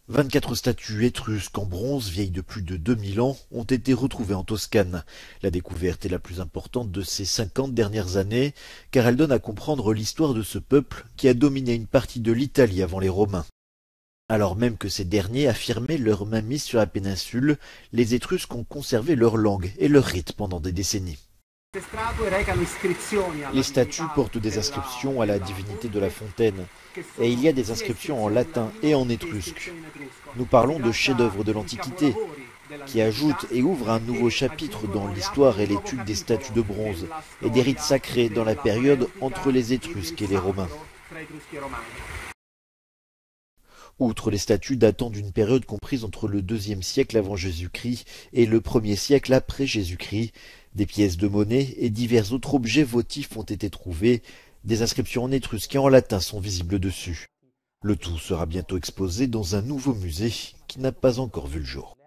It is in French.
24 statues étrusques en bronze vieilles de plus de 2000 ans ont été retrouvées en Toscane. La découverte est la plus importante de ces 50 dernières années, car elle donne à comprendre l'histoire de ce peuple qui a dominé une partie de l'Italie avant les Romains. Alors même que ces derniers affirmaient leur mainmise sur la péninsule, les Étrusques ont conservé leur langue et leurs rites pendant des décennies. Les statues portent des inscriptions à la divinité de la fontaine, et il y a des inscriptions en latin et en étrusque. Nous parlons de chefs-d'œuvre de l'Antiquité, qui ajoutent et ouvrent un nouveau chapitre dans l'histoire et l'étude des statues de bronze et des rites sacrés dans la période entre les Étrusques et les Romains. Outre les statues datant d'une période comprise entre le IIe siècle avant Jésus-Christ et le 1er siècle après Jésus-Christ, des pièces de monnaie et divers autres objets votifs ont été trouvés, des inscriptions en étrusque et en latin sont visibles dessus. Le tout sera bientôt exposé dans un nouveau musée qui n'a pas encore vu le jour.